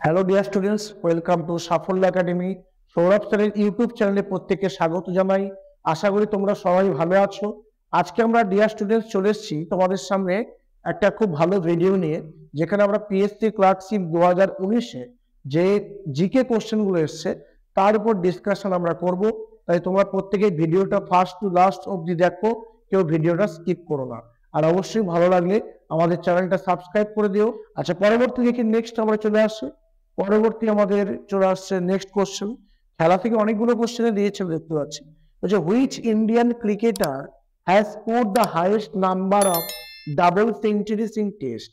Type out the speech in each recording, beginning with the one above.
Hello dear students, welcome to সাফল্য academy. Sourav স্যারের YouTube চ্যানেলে প্রত্যেককে স্বাগত জানাই। আশা করি তোমরা সবাই ভালো আছো। আজকে আমরা ডিয়ার স্টুডেন্টস চলে এসেছি তোমাদের সামনে একটা খুব ভালো ভিডিও নিয়ে, যেখানে আমরা পিএসসি ক্লার্কশিপ 2019-এ যে জিকে কোশ্চেনগুলো এসছে তার উপর ডিসকাশন আমরা করব। তাই তোমরা প্রত্যেকে ভিডিওটা ফার্স্ট টু লাস্ট অবধি দেখো, কেউ ভিডিওটা স্কিপ করো না। আর অবশ্যই ভালো লাগলে আমাদের চ্যানেলটা সাবস্ক্রাইব করে দিও। আচ্ছা, পরবর্তী দেখি নেক্সট আমরা চলে আসি। পরবর্তী আমাদের চলে আসছে নেক্সট কোশ্চেন। খেলা থেকে অনেকগুলো কোশ্চেনে দিয়েছে দেখতে পাচ্ছি। বলছে which Indian cricketer has scored the highest number of double centuries in test.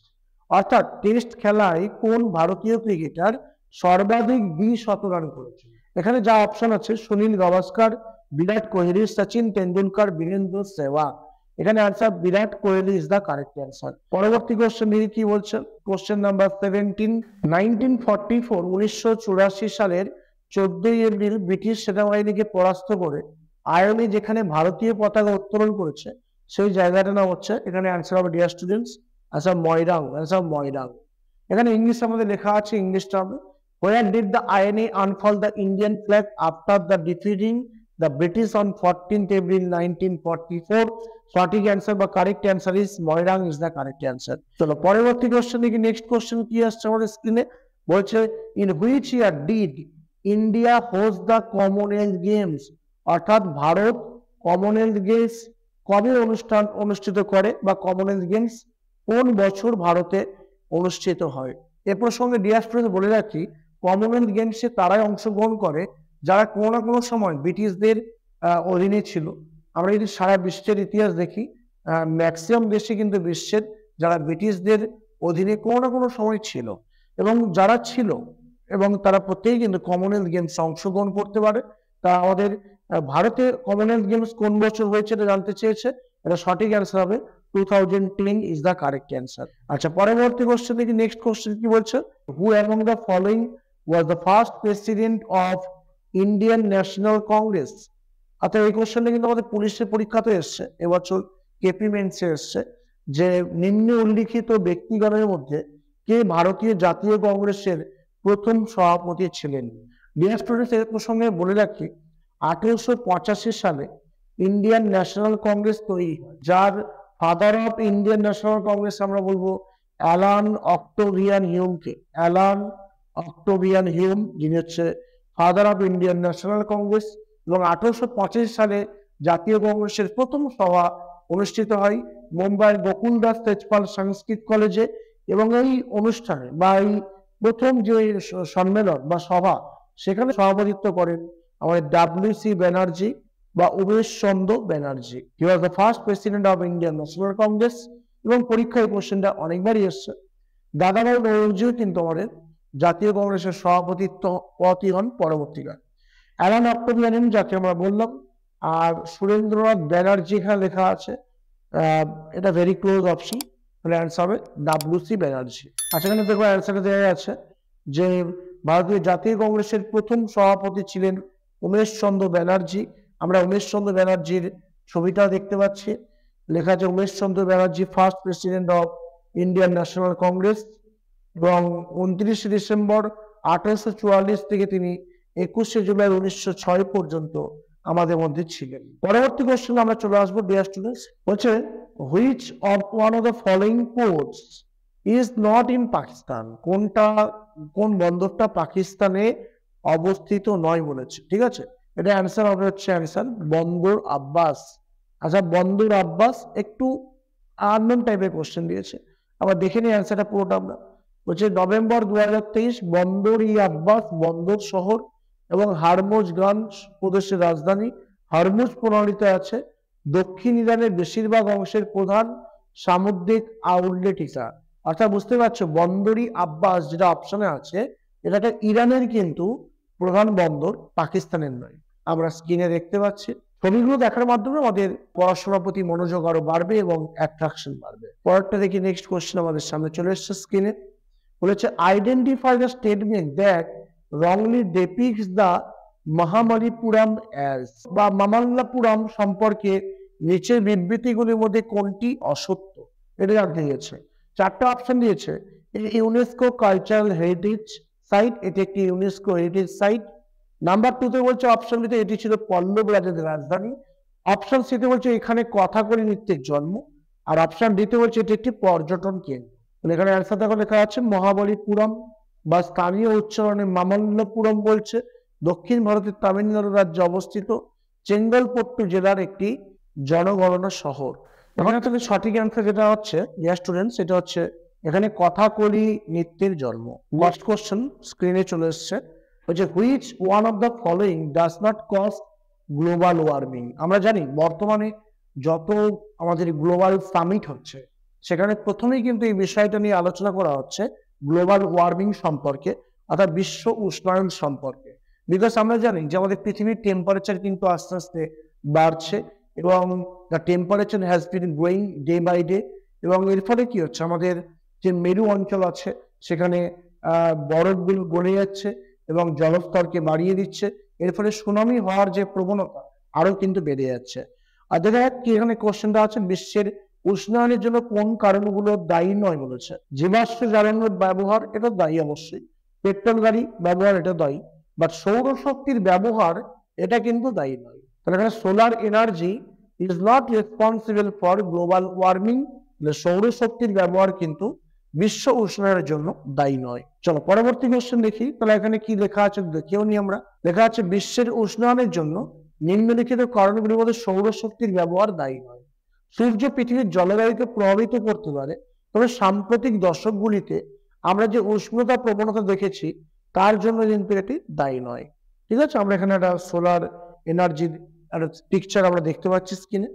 অর্থাৎ টেস্ট খেলায় কোন ভারতীয় ক্রিকেটার সর্বাধিক 20 রান করেছে। এখানে যা অপশন আছে সুনীল গাভাস্কার, বিরাট কোহলি, সচিন তেন্ডুলকার, বীরেন্দ্র সেহবাগ। এখানে answer Virat Kohli is the correct answer. পরবর্তী কোশ্চেন দিয়ে কি বলছে, কোশ্চেন নাম্বার 17। 1984 সালের 14 এপ্রিল ব্রিটিশ সেনাবাহিনীকে পরাস্ত করে আয়রনে যেখানে ভারতীয় পতাকা উত্তোলন করেছে সেই জায়গাটার নাম হচ্ছে, এখানে অ্যান্সার হবে ডিয়ার স্টুডেন্টস আচ্ছা ময়রাং। অ্যান্সার ময়রাং। এখানে ইংলিশ আমাদের লেখা আছে, ইংলিশটা হবে where did the INA unfurl the Indian flag after the defeating the British on 14th April 1944? সঠিক অ্যান্সার বা correct answer is Moirang is the correct answer. চলো পরবর্তী কোশ্চেন দেখি। নেক্সট কোশ্চেন কি আসছে আমাদের স্ক্রিনে, বলছে in which year did India host the Commonwealth games. অর্থাৎ ভারত কমনওয়েলথ গেমস কবে অনুষ্ঠিত করে বা কমনওয়েলথ গেমস কোন বছর ভারতে অনুষ্ঠিত হয়। এ প্রসঙ্গে ডিয়ার স্টুডেন্টস বলে রাখি, কমনওয়েলথ গেমসে তারাই অংশগ্রহণ করে যারা কোনো না কোনো সময় ব্রিটিশদের অধীনে ছিল। আমরা যদি সারা বিশ্বের ইতিহাস দেখি, ম্যাক্সিমাম দেশে কিন্তু বিশ্বের যারা ব্রিটিশদের অধীনে কোনো না কোনো সময় ছিল, এবং যারা ছিল এবং তারা প্রত্যেকেই কিন্তু কমনওয়েলথ গেমস অংশগ্রহণ করতে পারে। তা আমাদের ভারতে কমনওয়েলথ গেমস কোন বছর হয়েছে এটা জানতে চেয়েছে। এটা সঠিক অ্যান্সার হবে 2010 ইজ দ্য কারেক্ট অ্যান্সার। আচ্ছা, পরবর্তী কোশ্চেন দেখি। নেক্সট কোশ্চেন কি বলছে, হু among the following was the first president of Indian National Congress. অর্থাৎ এই কোশ্চেনটা কিন্তু আমাদের পুলিশের পরীক্ষাতে এসছে, এবছর কেপি মেন্সে এসছে, যে নিম্ন উল্লিখিত ব্যক্তিগণের মধ্যে কে ভারতীয় জাতীয় কংগ্রেসের প্রথম সভাপতি ছিলেন। ডিয়ার স্টুডেন্টস, এর প্রসঙ্গে বলে রাখি 1885 সালে ইন্ডিয়ান ন্যাশনাল কংগ্রেস তৈরি হয়, যার father of Indian National Congress আমরা বলবো অ্যালান অক্টোভিয়ান হিউমকে। অ্যালান অক্টোভিয়ান হিউম যিনি হচ্ছে father of Indian National Congress. এবং 1885 সালে জাতীয় কংগ্রেসের প্রথম সভা অনুষ্ঠিত হয় মুম্বাইয়ের গোকুল দাস তেজপাল সংস্কৃত কলেজে। এবং এই অনুষ্ঠানে বা এই প্রথম যে সম্মেলন বা সভা, সেখানে সভাপতিত্ব করেন আমাদের WC ব্যানার্জি বা Umesh Chandra Banerjee. He was the first president of Indian National Congress. এবং পরীক্ষায় কোশ্চেনটা অনেকবারই এসছে। দাদাভাই নওরোজিও কিন্তু আমাদের জাতীয় কংগ্রেসের সভাপতিত্ব পদই হন পরবর্তীকালে। অ্যালান অক্টোভিয়ান যাকে আমরা বললাম, আর সুরেন্দ্রনাথ ব্যানার্জি এখানে লেখা আছে, এটা ভেরি ক্লোজ অপশন, তাহলে অ্যান্সার হবে WC ব্যানার্জি। আচ্ছা, এখানে দেখো অ্যান্সারটা দেওয়া আছে যে ভারতীয় জাতীয় কংগ্রেসের প্রথম সভাপতি ছিলেন উমেশ চন্দ্র ব্যানার্জি। আমরা উমেশ চন্দ্র ব্যানার্জির ছবিটা দেখতে পাচ্ছি, লেখা আছে Umesh Chandra Banerjee first president of Indian National Congress. এবং 29 ডিসেম্বর 1844 থেকে তিনি 21 জুলাই 1906 পর্যন্ত আমাদের মধ্যে ছিলেন। পরবর্তী কোশ্চেন আমরা চলে আসবো ডিয়ার স্টুডেন্টস। বলছে which of one of the following ports is not in Pakistan. কোন বন্দরটা পাকিস্তানে অবস্থিত নয় বলেছে। ঠিক আছে, এটা অ্যান্সার হবে হচ্ছে অ্যান্সার বন্দর আব্বাস। আচ্ছা, বন্দর আব্বাস একটু আননোন টাইপের কোশ্চেন দিয়েছে, আবার দেখে নিই অ্যান্সারটা পুরোটা আমরা। বলছে নভেম্বর 2023 বন্দর ই আব্বাস বন্দর শহর এবং হারমুজগঞ্জ প্রদেশের রাজধানী হরমুজ প্রণালীতে আছে। দক্ষিণ ইরানের বেশিরভাগ অংশের প্রধান সামুদ্রিক আউটলেট হিসাব। অর্থাৎ বুঝতে পারছো বন্দর ই আব্বাস যেটা অপশনে আছে, এটা ইরানের কিন্তু প্রধান বন্দর, পাকিস্তানের নয়। আমরা স্ক্রিনে দেখতে পাচ্ছি, ছবিগুলো দেখার মাধ্যমে আমাদের পড়াশোনার প্রতি মনোযোগ আরো বাড়বে এবং অ্যাট্রাকশন বাড়বে। পরেরটা দেখি। নেক্সট কোশ্চেন আমাদের সামনে চলে এসছে স্ক্রিনে, বলেছে identify the statement that wrongly depicts the Mahamalipuram as. বা মামাল্লাপুরাম সম্পর্কে নিচের বিবৃতিগুলির মধ্যে কোনটি অসত্য, এটা জানতে দিয়েছে। চারটা অপশন দিয়েছে, ইউনেস্কো কালচারাল হেরিটেজ, সাইট, এটি একটি ইউনেস্কো হেরিটেজ সাইট। নাম্বার 2 তে বলছে অপশন বিতে এটি ছিল পল্লব রাজাদের রাজধানী। অপশন সি তে বলছে এখানে কথাকলি নৃত্যের জন্ম। আর অপশন ডি তে বলছে এটি একটি পর্যটন কেন্দ্র। এখানে অ্যান্সার দেখো লেখা আছে মহাবলীপুরম বা স্থানীয় উচ্চারণে মামল্লপুরম বলছে, দক্ষিণ ভারতের তামিলনাড়ু রাজ্যে অবস্থিত চেঙ্গলপট্টু জেলার একটি জনগণনা শহর। এখানে থেকে সঠিক অ্যান্সার যেটা হচ্ছে স্টুডেন্ট, সেটা হচ্ছে এখানে কথাকলি নৃত্যের জন্ম। নেক্সট কোশ্চেন স্ক্রিনে চলে এসছে, হচ্ছে which one of the following does not cause global warming. আমরা জানি বর্তমানে যত আমাদের গ্লোবাল সামিট হচ্ছে সেখানে প্রথমেই কিন্তু এই বিষয়টা নিয়ে আলোচনা করা হচ্ছে গ্লোবাল ওয়ার্মিং সম্পর্কে, অর্থাৎ বিশ্ব উষ্ণায়ন সম্পর্কে। বিকজ আমরা জানি যে আমাদের পৃথিবীর টেম্পারেচার কিন্তু আস্তে আস্তে বাড়ছে এবং the temperature has been growing day by day. এবং এর ফলে কি হচ্ছে, আমাদের যে মেরু অঞ্চল আছে সেখানে বরফগুলো গলে যাচ্ছে এবং জলস্তরকে বাড়িয়ে দিচ্ছে। এর ফলে সুনামি হওয়ার যে প্রবণতা আরো কিন্তু বেড়ে যাচ্ছে। আর দেখা যাচ্ছে এখানে কোশ্চেনটা আছে বিশ্বের উষ্ণায়নের জন্য কোন কারণগুলো দায়ী নয় বলেছে। জীবাশ্ম জ্বালানির ব্যবহার এটা দায়ী অবশ্যই, পেট্রোল গাড়ি ব্যবহার এটা দায়ী, বাট সৌরশক্তির ব্যবহার এটা কিন্তু দায়ী নয়। তাহলে এখানে solar energy is not responsible for global warming, সৌরশক্তির ব্যবহার কিন্তু বিশ্ব উষ্ণায়নের জন্য দায়ী নয়। চলো পরবর্তী কোশ্চেন দেখি, তাহলে এখানে কি লেখা আছে দেখেও নি আমরা। লেখা আছে বিশ্বের উষ্ণায়নের জন্য নিম্নলিখিত কারণগুলির মধ্যে সৌরশক্তির ব্যবহার দায়ী নয়। সূর্য পৃথিবীর জলবায়ুকে প্রভাবিত করতে পারে, তবে সাম্প্রতিক দশকগুলিতে আমরা যে উষ্ণতা প্রবণতা দেখেছি তার জন্য কিন্তু এটি দায়ী নয়। ঠিক আছে, আমরা এখানে একটা সোলার এনার্জির একটা পিকচার আমরা দেখতে পাচ্ছি স্ক্রিনে।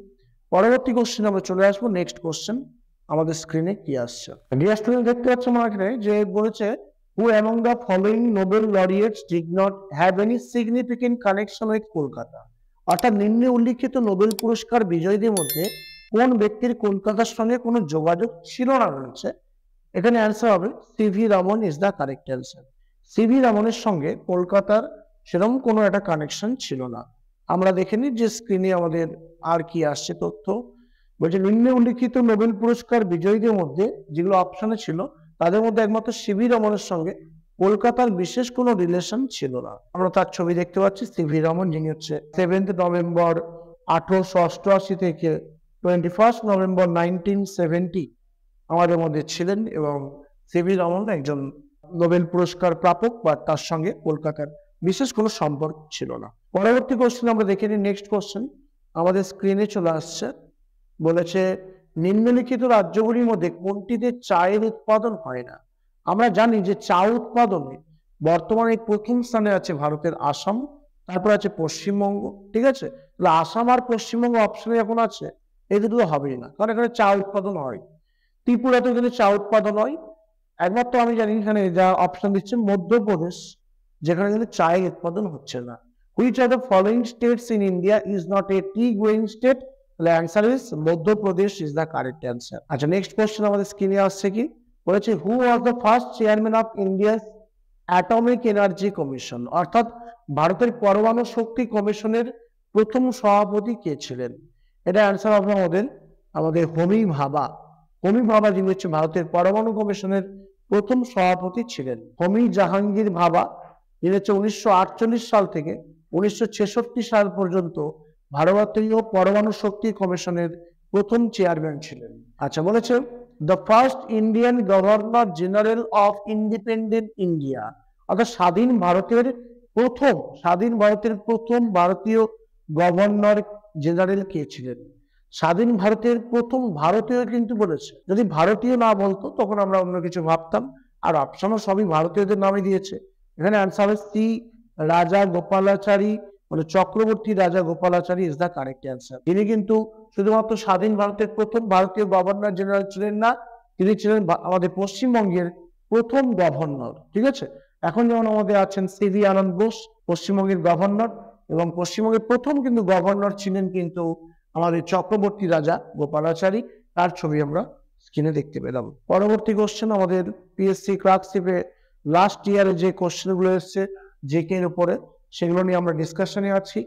পরবর্তী কোশ্চেন আমরা চলে আসবো। নেক্সট কোশ্চেন আমাদের স্ক্রিনে কি আসছে, ডিয়ার স্টুডেন্ট দেখতে পাচ্ছ আমরা এখানে যে বলেছে who among the following Nobel laureates did not have any significant connection with Kolkata. অর্থাৎ নিম্নে উল্লিখিত নোবেল পুরস্কার বিজয়ীদের মধ্যে কোন ব্যক্তির কলকাতার সঙ্গে কোনো যোগাযোগ ছিল না রয়েছে। এখানে অ্যান্সার হবে CV Raman is the correct answer. CV রমনের সঙ্গে কলকাতার সেরকম কোনো একটা কানেকশন ছিল না। আমরা দেখে নিই যে স্ক্রিনে আমাদের আর কি আসছে তথ্য। বলছে নিম্নে উল্লিখিত নোবেল পুরস্কার বিজয়ীদের মধ্যে যেগুলো অপশনে ছিল তাদের মধ্যে একমাত্র সিভি রমনের সঙ্গে কলকাতার বিশেষ কোনো রিলেশন ছিল না। আমরা তার ছবি দেখতে পাচ্ছি, সিভি রমন যিনি হচ্ছে 7 নভেম্বর 1888 থেকে 21 নভেম্বর 1970 আমাদের মধ্যে ছিলেন এবং সিভি রমন একজন নোবেল পুরস্কার প্রাপক, বা তার সঙ্গে কলকাতার বিশেষ কোনো সম্পর্ক ছিল না। পরবর্তী কোশ্চেন আমরা দেখে নিই। নেক্সট কোশ্চেন আমাদের স্ক্রিনে চলে আসছে, বলেছে নিম্নলিখিত রাজ্যগুলির মধ্যে কোনটিতে চায়ের উৎপাদন হয় না। আমরা জানি যে চা উৎপাদনে বর্তমানে প্রথম স্থানে আছে ভারতের আসাম, তারপর আছে পশ্চিমবঙ্গ। ঠিক আছে, তাহলে আসাম আর পশ্চিমবঙ্গ অপশনে এখন আছে, এই দুটো হবেই না, কারণ এখানে চা উৎপাদন হয়। ত্রিপুরাতেও কিন্তু চা উৎপাদন হয়। একমাত্র আমি জানি এখানে যা অপশন দিচ্ছে মধ্যপ্রদেশ, যেখানে কিন্তু চায়ের উৎপাদন হচ্ছে না। Which are the following states in India is not a tea growing state. তাহলে answer is Madhya Pradesh is the correct answer. আচ্ছা, নেক্সট কোশ্চেন আমাদের স্ক্রিনে আসছে কি, বলেছে who was the first chairman of India's atomic energy commission. অর্থাৎ ভারতের পরমাণু শক্তি কমিশনের প্রথম সভাপতি কে ছিলেন। এটা অ্যান্সার হবে আমাদের হোমি ভাবা। হোমি ভাবা যিনি হচ্ছে ভারতের পরমাণু কমিশনের প্রথম সভাপতি ছিলেন। হোমি জাহাঙ্গীর ভাবা যিনি হচ্ছে 1948 সাল থেকে 1966 সাল পর্যন্ত ভারতীয় পরমাণু শক্তি কমিশনের প্রথম চেয়ারম্যান ছিলেন। আচ্ছা, বলেছে the first Indian governor general of independent India. অর্থাৎ স্বাধীন ভারতের প্রথম ভারতীয় গভর্নর জেনারেল কে ছিলেন। স্বাধীন ভারতের প্রথম ভারতীয় কিন্তু বলেছে, যদি ভারতীয় না বলতো তখন আমরা অন্য কিছু ভাবতাম, আর অপশনও সবই ভারতীয়দের নামে দিয়েছে। এখানে অ্যান্সার হবে সি রাজা গোপালাচারী, মানে চক্রবর্তী রাজা Gopalachari is the correct answer. তিনি কিন্তু শুধুমাত্র স্বাধীন ভারতের প্রথম ভারতীয় গভর্নর জেনারেল ছিলেন না, তিনি ছিলেন আমাদের পশ্চিমবঙ্গের প্রথম গভর্নর। ঠিক আছে, এখন যেমন আমাদের আছেন সিভি আনন্দ বোস পশ্চিমবঙ্গের গভর্নর, এবং পশ্চিমবঙ্গের প্রথম কিন্তু গভর্নর ছিলেন কিন্তু আমাদের চক্রবর্তী রাজা গোপালাচারী। তার ছবি আমরা স্ক্রিনে দেখতে পেলাম। পরবর্তী কোশ্চেন আমাদের পিএসসি ক্লার্কশিপে লাস্ট ইয়ারে যে কোশ্চেনগুলো এসছে জেকে এর উপরে, সেগুলো নিয়ে আমরা ডিসকাশনে আছি।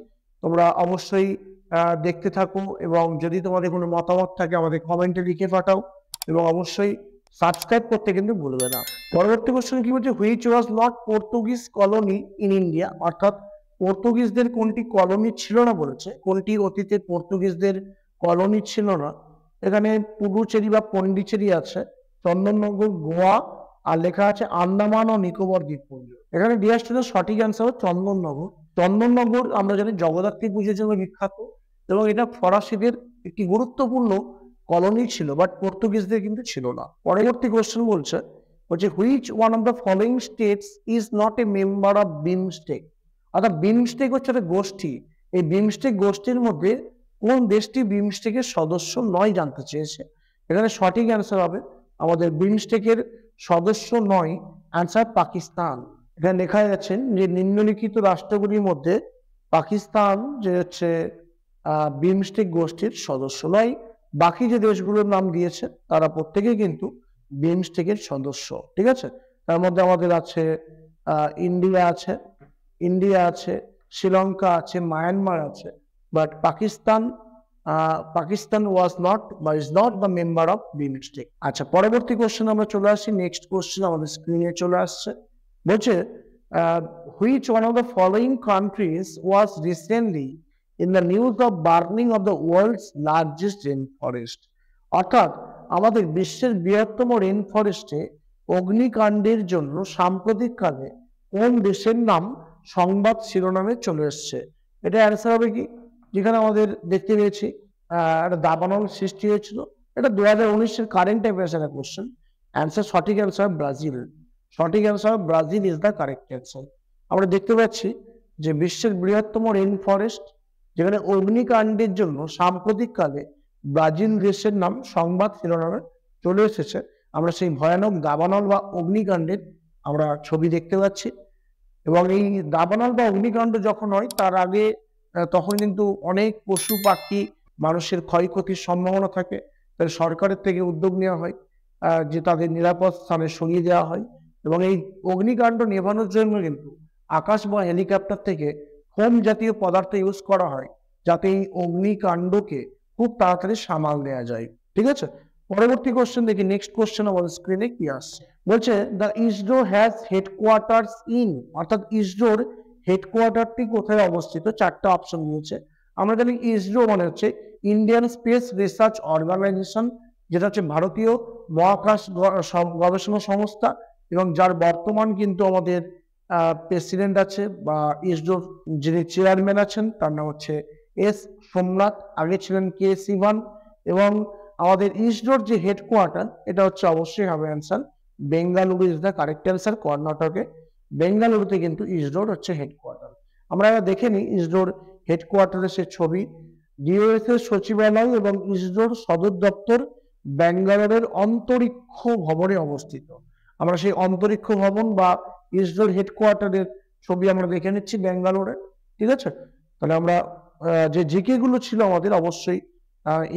তোমরা অবশ্যই দেখতে থাকো, এবং যদি তোমাদের কোনো মতামত থাকে আমাদের কমেন্টে লিখে পাঠাও, এবং অবশ্যই সাবস্ক্রাইব করতে কিন্তু ভুলবে না। পরবর্তী কোশ্চেন কি বলছে, which was not Portuguese colony in India, অর্থাৎ পর্তুগিজদের কোনটি কলোনি ছিল না বলেছে, কোনটি অতীতে পর্তুগিজদের কলোনি ছিল না। এখানে পুডুচেরি বা পন্ডিচেরি আছে, চন্দননগর, গোয়া, আর লেখা আছে আন্দামান ও নিকোবর দ্বীপপুঞ্জ। এখানে ডিয়ার স্টুডেন্ট সঠিক অ্যান্সার হলো চন্দননগর। চন্দননগর আমরা জানি জগদ্ধাত্রী পুজোর জন্য বিখ্যাত, এবং এটা ফরাসিদের একটি গুরুত্বপূর্ণ কলোনি ছিল, বাট পর্তুগিজদের কিন্তু ছিল না। পরবর্তী কোশ্চেন বলছে which one of the following states is not a member of BIMSTEC, অর্থাৎ বিমস্টেক হচ্ছে একটা গোষ্ঠী, এই বিমস্টেক গোষ্ঠীর মধ্যে কোন দেশটি বিমস্টেকের সদস্য নয় জানতে চেয়েছে। এখানে সঠিক অ্যান্সার হবে আমাদের বিমস্টেকের সদস্য নয়, অ্যান্সার পাকিস্তান। এখানে লেখা যাচ্ছে যে নিম্নলিখিত রাষ্ট্রগুলির মধ্যে পাকিস্তান যে হচ্ছে বিমস্টেক গোষ্ঠীর সদস্য নয়, বাকি যে দেশগুলোর নাম দিয়েছে তারা প্রত্যেকেই কিন্তু বিমস্টেকের সদস্য। ঠিক আছে, তার মধ্যে আমাদের আছে ইন্ডিয়া আছে, শ্রীলঙ্কা আছে, মায়ানমার আছে, বাট পাকিস্তান ওয়াজ নট বা is not the member of BIMSTEC. আচ্ছা, পরবর্তী কোশ্চেন আমরা চলে আসি। নেক্সট কোশ্চেন আমাদের স্ক্রিনে চলে আসছে, বলছে which one of the following countries was recently in the news of burning of the world's largest rainforest, অর্থাৎ আমাদের বিশ্বের বৃহত্তম রেন ফরেস্টে অগ্নিকাণ্ডের জন্য সাম্প্রতিককালে কোন দেশের নাম সংবাদ শিরোনামে চলে এসছে। এটা অ্যান্সার হবে কি, যেখানে আমাদের দেখতে পেয়েছি একটা দাবানল সৃষ্টি হয়েছিল, এটা 2019-এর কারেন্ট অ্যাফেয়ার্স একটা কোশ্চেন। অ্যান্সার, সঠিক অ্যান্সার ব্রাজিল। সঠিক answer Brazil is the correct answer. আমরা দেখতে পাচ্ছি যে বিশ্বের বৃহত্তম রেন ফরেস্ট, যেখানে অগ্নিকাণ্ডের জন্য সাম্প্রতিককালে ব্রাজিল দেশের নাম সংবাদ শিরোনামে চলে এসেছে। আমরা সেই ভয়ানক দাবানল বা অগ্নিকাণ্ডের আমরা ছবি দেখতে পাচ্ছি, এবং এই দাবানল বা অগ্নিকাণ্ড যখন হয় তার আগে তখন কিন্তু অনেক পশু পাখি মানুষের ক্ষয়ক্ষতির সম্ভাবনা থাকে, তাই সরকারের থেকে উদ্যোগ নেওয়া হয় যে তাদের নিরাপদ স্থানে সরিয়ে দেওয়া হয়, এবং এই অগ্নিকাণ্ড নেভানোর জন্য কিন্তু আকাশ বা হেলিকপ্টার থেকে ফোম জাতীয় পদার্থ ইউজ করা হয়, যাতে এই অগ্নিকাণ্ডকে খুব তাড়াতাড়ি সামাল দেওয়া যায়। ঠিক আছে, পরবর্তী কোশ্চেন দেখি। নেক্সট কোশ্চেন আমাদের স্ক্রিনে কি আসছে, বলছে the ISRO has headquarters in, অর্থাৎ ইসরোর হেডকোয়ার্টারটি কোথায় অবস্থিত। চারটা অপশন দিয়েছে। আমরা জানি ইসরো মানে হচ্ছে ইন্ডিয়ান স্পেস রিসার্চ অর্গানাইজেশন, যেটা হচ্ছে ভারতীয় মহাকাশ গবেষণা সংস্থা, এবং যার বর্তমান কিন্তু আমাদের প্রেসিডেন্ট আছে বা ইসরোর যিনি চেয়ারম্যান আছেন তার নাম হচ্ছে এস সোমনাথ, আগে ছিলেন কে সিভান। এবং আমাদের ইসরোর যে হেডকোয়ার্টার এটা হচ্ছে অবশ্যই হবে answer Bengaluru is the correct answer. কর্ণাটকে বেঙ্গালুরুতে কিন্তু ইসরোর হচ্ছে হেডকোয়ার্টার। আমরা দেখে নিই ইসরোর হেডকোয়ার্টারের সে ছবি। ডিওএস এর সচিবালয় এবং ইসরোর সদর দপ্তর ব্যাঙ্গালোরের অন্তরিক্ষ ভবনে অবস্থিত। আমরা সেই অন্তরিক্ষ ভবন বা ইসরোর হেডকোয়ার্টারের ছবি আমরা দেখে নিচ্ছি ব্যাঙ্গালোরে। ঠিক আছে, তাহলে আমরা যে জিকে গুলো ছিল আমাদের অবশ্যই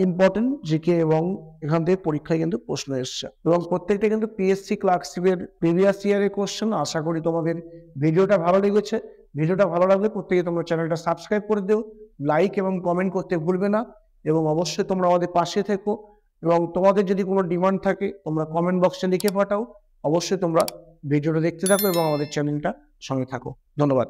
ইম্পর্টেন্ট জিকে, এবং এখান থেকে পরীক্ষায় কিন্তু প্রশ্ন এসছে, এবং প্রত্যেকটা কিন্তু পিএসসি ক্লার্কশিপের প্রিভিয়াস ইয়ারের কোশ্চেন। আশা করি তোমাদের ভিডিওটা ভালো লেগেছে। ভিডিওটা ভালো লাগলে প্রত্যেকে তোমরা চ্যানেলটা সাবস্ক্রাইব করে দিও, লাইক এবং কমেন্ট করতে ভুলবে না, এবং অবশ্যই তোমরা আমাদের পাশে থেকো, এবং তোমাদের যদি কোনো ডিমান্ড থাকে তোমরা কমেন্ট বক্সে লিখে পাঠাও। অবশ্যই তোমরা ভিডিওটা দেখতে থাকো এবং আমাদের চ্যানেলটা সঙ্গে থাকো। ধন্যবাদ।